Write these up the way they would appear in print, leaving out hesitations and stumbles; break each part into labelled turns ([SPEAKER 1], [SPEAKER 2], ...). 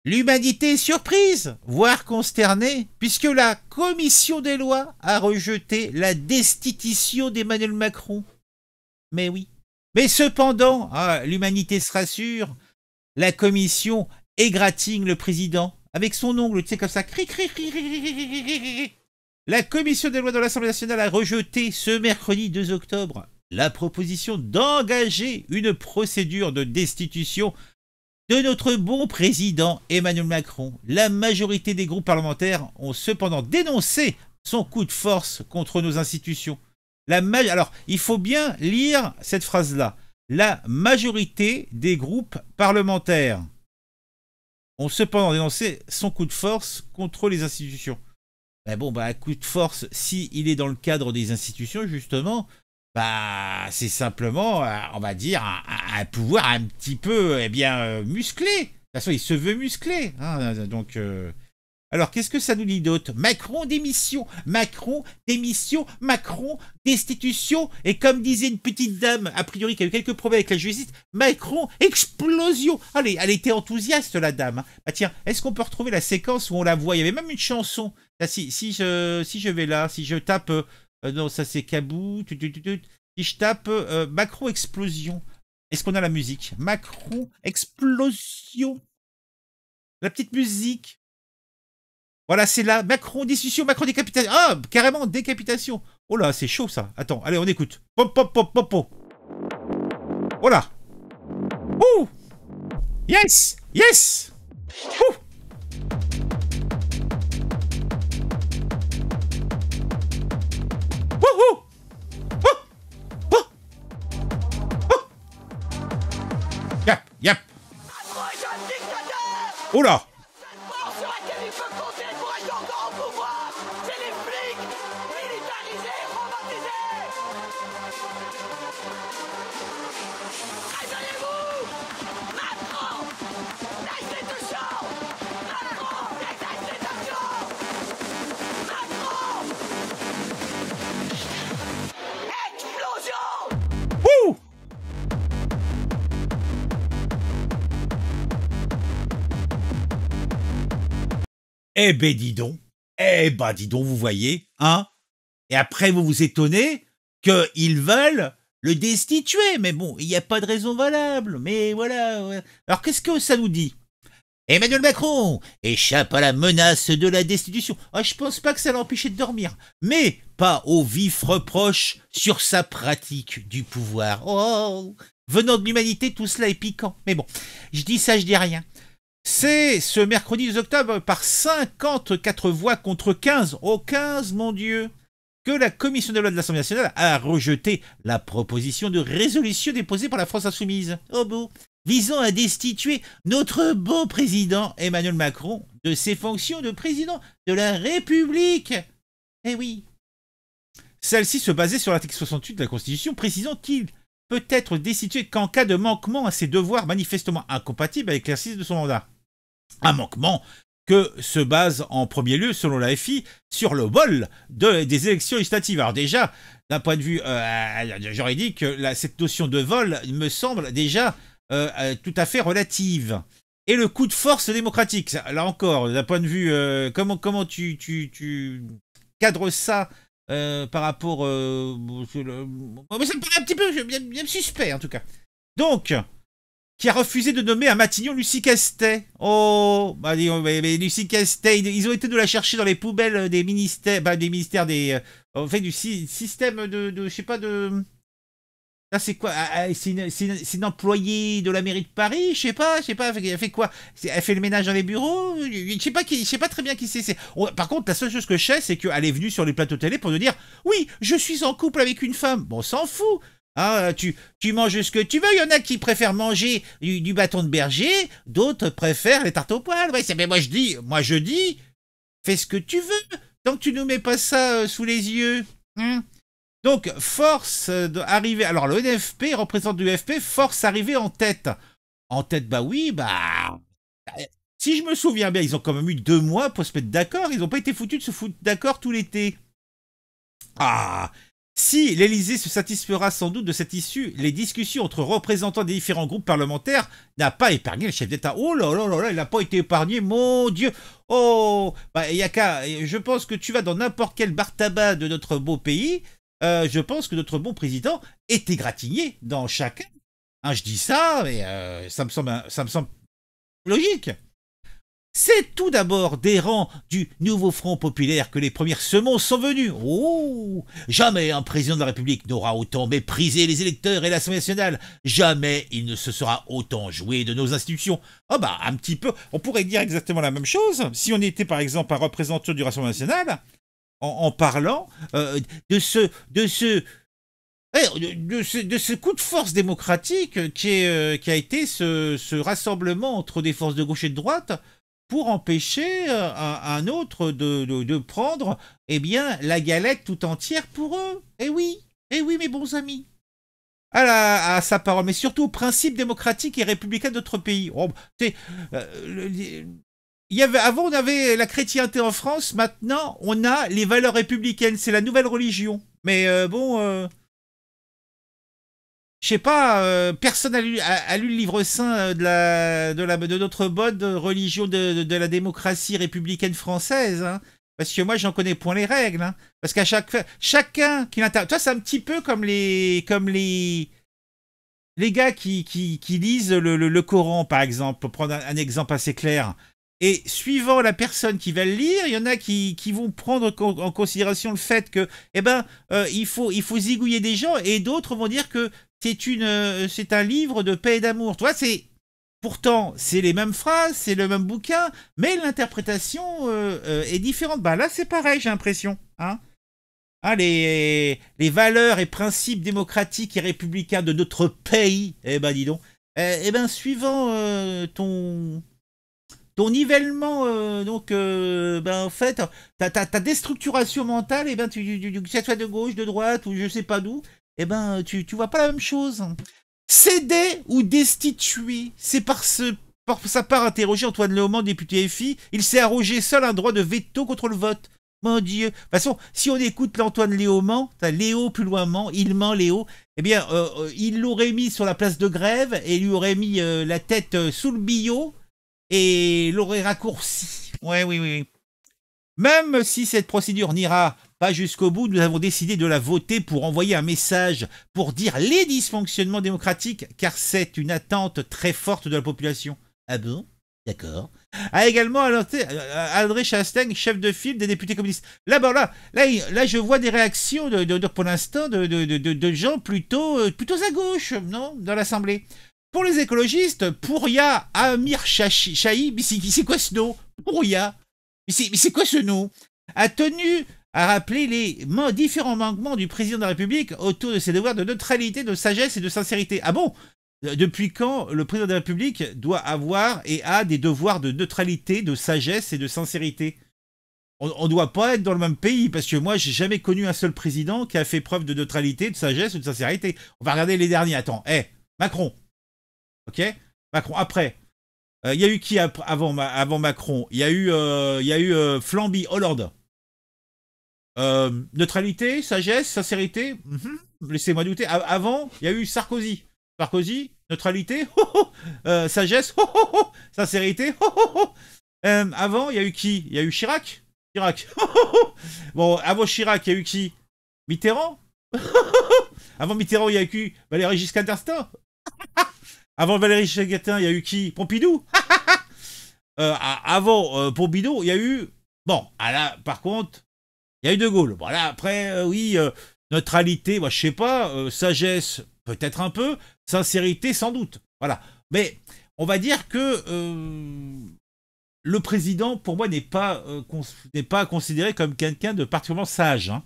[SPEAKER 1] L'humanité est surprise, voire consternée, puisque la commission des lois a rejeté la destitution d'Emmanuel Macron. Mais oui. Mais cependant, l'humanité se rassure, la commission égratigne le président avec son ongle, tu sais, comme ça. La commission des lois de l'Assemblée nationale a rejeté ce mercredi 2 octobre la proposition d'engager une procédure de destitution de notre bon président Emmanuel Macron. La majorité des groupes parlementaires ont cependant dénoncé son coup de force contre nos institutions. Alors, il faut bien lire cette phrase-là. La majorité des groupes parlementaires ont cependant dénoncé son coup de force contre les institutions. Ben bon, un coup de force, s'il est dans le cadre des institutions, justement, c'est simplement, on va dire, un pouvoir un petit peu, musclé. De toute façon, il se veut musclé. Hein, donc, alors, qu'est-ce que ça nous dit d'autre? Macron démission, Macron démission, Macron destitution. Et comme disait une petite dame, a priori, qui a eu quelques problèmes avec la justice, Macron explosion. Allez, elle était enthousiaste, la dame. Tiens, est-ce qu'on peut retrouver la séquence où on la voit? Il y avait même une chanson. Là, si je vais là, si je tape... non, ça c'est Cabou. Si je tape Macron explosion, est-ce qu'on a la musique? Macron explosion. La petite musique. Voilà, c'est là. Macron destitution, Macron décapitation. Ah, carrément décapitation. Oh là, c'est chaud ça. Attends, allez, on écoute. Pop, pop, pop, pop, pop. Oh là. Ouh. Yes. Yes. Ouh. Wouhou. Yap, yap. Oh là. Eh ben dis donc, vous voyez, hein? Et après vous vous étonnez qu'ils veulent le destituer, mais bon, il n'y a pas de raison valable, mais voilà. Ouais. Alors qu'est-ce que ça nous dit? Emmanuel Macron échappe à la menace de la destitution. Je pense pas que ça l'empêchait de dormir, mais pas au vif reproche sur sa pratique du pouvoir. Oh, venant de l'humanité, tout cela est piquant. Mais bon, je dis ça, je dis rien. C'est ce mercredi 2 octobre par 54 voix contre 15, oh 15 mon Dieu, que la commission des lois de l'Assemblée nationale a rejeté la proposition de résolution déposée par la France insoumise, oh bon, visant à destituer notre beau président Emmanuel Macron de ses fonctions de président de la République. Eh oui. Celle-ci se basait sur l'article 68 de la Constitution précisant qu'il peut être destitué qu'en cas de manquement à ses devoirs manifestement incompatibles avec l'exercice de son mandat. Un manquement que se base en premier lieu, selon la FI, sur le vol des élections législatives. Alors déjà, d'un point de vue juridique, cette notion de vol me semble déjà tout à fait relative. Et le coup de force démocratique, là encore, d'un point de vue, comment tu cadres ça par rapport... ça me paraît un petit peu bien suspect, en tout cas. Donc... qui a refusé de nommer à Matignon Lucie Castet. Oh, mais Lucie Castet, ils ont été de la chercher dans les poubelles des ministères, du système de je sais pas de... Là, c'est quoi? C'est une employée de la mairie de Paris, je sais pas, elle fait quoi? Elle fait le ménage dans les bureaux? Je sais pas très bien qui c'est. Par contre, la seule chose que je sais, c'est qu'elle est venue sur les plateaux télé pour nous dire « Oui, je suis en couple avec une femme. » Bon, on s'en fout. Ah, tu manges ce que tu veux. Il y en a qui préfèrent manger du bâton de berger, d'autres préfèrent les tartes au poil. Ouais, mais moi je dis, fais ce que tu veux, tant que tu nous mets pas ça sous les yeux. Hein. Donc, force d'arriver. Alors, le NFP, représentant du FP, force arriver en tête. En tête, si je me souviens bien, ils ont quand même eu 2 mois pour se mettre d'accord. Ils n'ont pas été foutus de se foutre d'accord tout l'été. Ah, Si l'Élysée se satisfera sans doute de cette issue, les discussions entre représentants des différents groupes parlementaires n'a pas épargné le chef d'État. Oh là là là là, il n'a pas été épargné, mon Dieu. Oh, bah, y a qu'à. Je pense que tu vas dans n'importe quel bar tabac de notre beau pays. Je pense que notre bon président est égratigné dans chacun. Hein, je dis ça, mais ça me semble logique. C'est tout d'abord des rangs du nouveau Front populaire que les premières semonces sont venues. Oh, jamais un président de la République n'aura autant méprisé les électeurs et l'Assemblée nationale. Jamais il ne se sera autant joué de nos institutions. Ah bah, un petit peu, on pourrait dire exactement la même chose si on était par exemple un représentant du Rassemblement national en parlant de ce coup de force démocratique qui a été ce rassemblement entre des forces de gauche et de droite pour empêcher un autre de prendre eh bien, la galette tout entière pour eux. Eh oui, mes bons amis. À sa parole, mais surtout au principe démocratique et républicain de notre pays. Oh, avant, on avait la chrétienté en France, maintenant, on a les valeurs républicaines. C'est la nouvelle religion. Mais je sais pas, personne n'a lu le livre saint de notre bonne religion de la démocratie républicaine française. Hein, parce que moi, j'en connais point les règles. Hein, parce qu'à chacun qui l'interprète. Toi, c'est un petit peu comme les gars qui lisent le Coran, par exemple, pour prendre un exemple assez clair. Et suivant la personne qui va le lire, il y en a qui vont prendre en considération le fait que, il faut zigouiller des gens, et d'autres vont dire que c'est un livre de paix et d'amour. Tu vois, pourtant, c'est les mêmes phrases, c'est le même bouquin, mais l'interprétation est différente. Bah là, c'est pareil, j'ai l'impression. Hein, les valeurs et principes démocratiques et républicains de notre pays, dis donc, suivant ton nivellement, en fait, ta déstructuration mentale, que ça soit de gauche, de droite, ou je sais pas d'où, tu vois pas la même chose. Céder ou destituer, c'est par sa part interrogé Antoine Léaumont, député FI, il s'est arrogé seul un droit de veto contre le vote. Mon Dieu. De toute façon, si on écoute l'Antoine Léaumont, Léo plus loin ment, il ment Léo, il l'aurait mis sur la place de grève et lui aurait mis la tête sous le billot et l'aurait raccourci. Oui. Même si cette procédure n'ira pas jusqu'au bout, nous avons décidé de la voter pour envoyer un message pour dire les dysfonctionnements démocratiques, car c'est une attente très forte de la population. Ah bon? D'accord. A également alerté André Chastaing, chef de file des députés communistes. Là, je vois des réactions pour l'instant de gens plutôt à gauche, non, dans l'Assemblée. Pour les écologistes, Pouria Amir Chahi, mais c'est quoi ce nom? Pouria. Mais c'est quoi ce nom? A tenu à rappeler les différents manquements du président de la République autour de ses devoirs de neutralité, de sagesse et de sincérité. Ah bon? Depuis quand le président de la République doit avoir et a des devoirs de neutralité, de sagesse et de sincérité? On ne doit pas être dans le même pays, parce que moi, j'ai jamais connu un seul président qui a fait preuve de neutralité, de sagesse ou de sincérité. On va regarder les derniers. Attends, Macron. Ok? Macron, après. Il y a eu qui avant Macron? Il y a eu Flamby, Hollande. Neutralité, sagesse, sincérité. Laissez-moi douter. Avant, il y a eu Sarkozy. Sarkozy, neutralité, sagesse, sincérité. Avant, il y a eu qui? Il y a eu Chirac. Bon, avant Chirac, il y a eu qui? Mitterrand. Avant Mitterrand, il y a eu qui? Valéry Giscard d'Estaing. Avant Valéry Giscard d'Estaing, il y a eu qui? Pompidou. Avant Pompidou, il y a eu... Bon, là, par contre, il y a eu De Gaulle. Bon, là, après, oui, neutralité, moi, je sais pas, sagesse, peut-être un peu, sincérité, sans doute. Voilà. Mais on va dire que le président, pour moi, n'est pas considéré comme quelqu'un de particulièrement sage. Hein.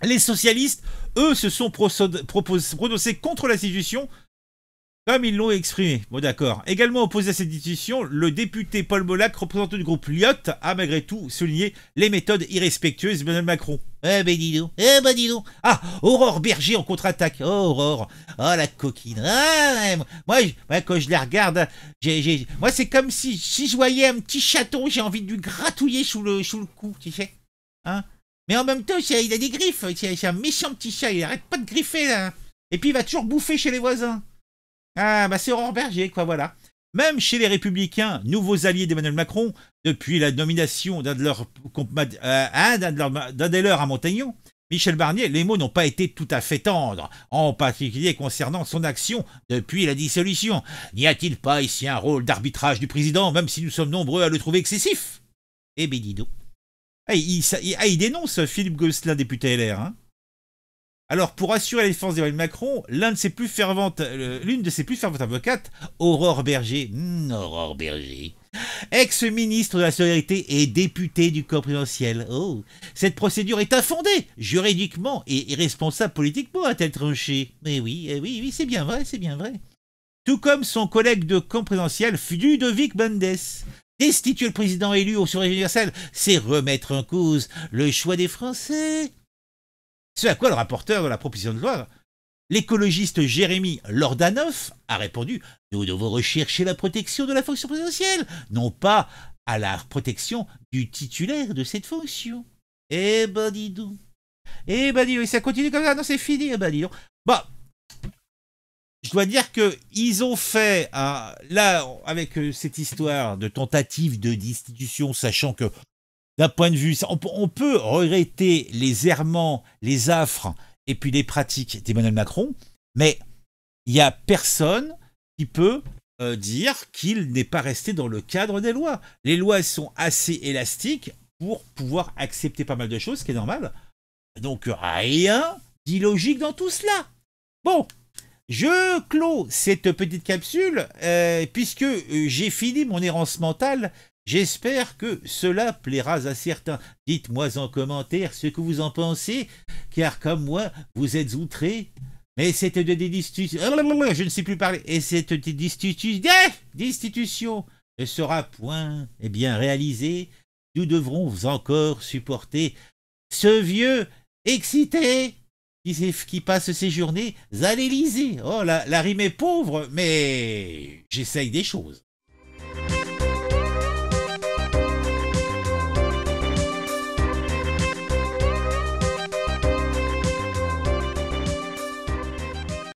[SPEAKER 1] Les socialistes, eux, se sont prononcés contre l'institution, comme ils l'ont exprimé. Bon, d'accord. Également opposé à cette institution, le député Paul Molac, représentant du groupe Lyot, a malgré tout souligné les méthodes irrespectueuses d'Emmanuel Macron. Dis donc. Ah, Aurore Berger en contre-attaque. Oh, Aurore. Oh, la coquine. Ah, moi, quand je la regarde, moi, c'est comme si je voyais un petit chaton, j'ai envie de lui gratouiller sous le cou, tu sais. Hein? Mais en même temps, il a des griffes. C'est un méchant petit chat. Il arrête pas de griffer, là. Et puis, il va toujours bouffer chez les voisins. Ah, bah, c'est Aurore Berger, quoi, voilà. Même chez les Républicains, nouveaux alliés d'Emmanuel Macron, depuis la nomination d'un des leurs à Montagnon, Michel Barnier, les mots n'ont pas été tout à fait tendres, en particulier concernant son action depuis la dissolution. N'y a-t-il pas ici un rôle d'arbitrage du président, même si nous sommes nombreux à le trouver excessif? Eh ben dis donc. Il dénonce Philippe Gosselin, député LR. Hein. Alors, pour assurer la défense d'Emmanuel Macron, l'une de ses plus ferventes avocates, Aurore Berger, Aurore Berger, ex-ministre de la Solidarité et députée du corps présidentiel. Oh, cette procédure est infondée, juridiquement et irresponsable politiquement, a-t-elle tranché. Mais oui, c'est bien vrai, c'est bien vrai. Tout comme son collègue de camp présidentiel, Ludovic Mendes. Destituer le président élu au suffrage universel, c'est remettre en cause le choix des Français. Ce à quoi le rapporteur de la proposition de loi, l'écologiste Jérémy Lordanoff, a répondu « Nous devons rechercher la protection de la fonction présidentielle, non pas à la protection du titulaire de cette fonction. » Eh ben dis donc. Eh ben dis donc, ça continue comme ça, non c'est fini, eh ben dis donc. Bon, je dois dire qu'ils ont fait, là, avec cette histoire de tentative de destitution, sachant que d'un point de vue, on peut regretter les errements, les affres et puis les pratiques d'Emmanuel Macron, mais il n'y a personne qui peut dire qu'il n'est pas resté dans le cadre des lois. Les lois sont assez élastiques pour pouvoir accepter pas mal de choses, ce qui est normal. Donc rien d'illogique dans tout cela. Bon, je clôt cette petite capsule puisque j'ai fini mon errance mentale. J'espère que cela plaira à certains. Dites-moi en commentaire ce que vous en pensez, car comme moi, vous êtes outrés. Mais cette destitution... Je ne sais plus parler. Et cette destitution ne sera point réalisée. Nous devrons encore supporter ce vieux excité qui passe ses journées à l'Élysée. Oh, la rime est pauvre, mais j'essaye des choses.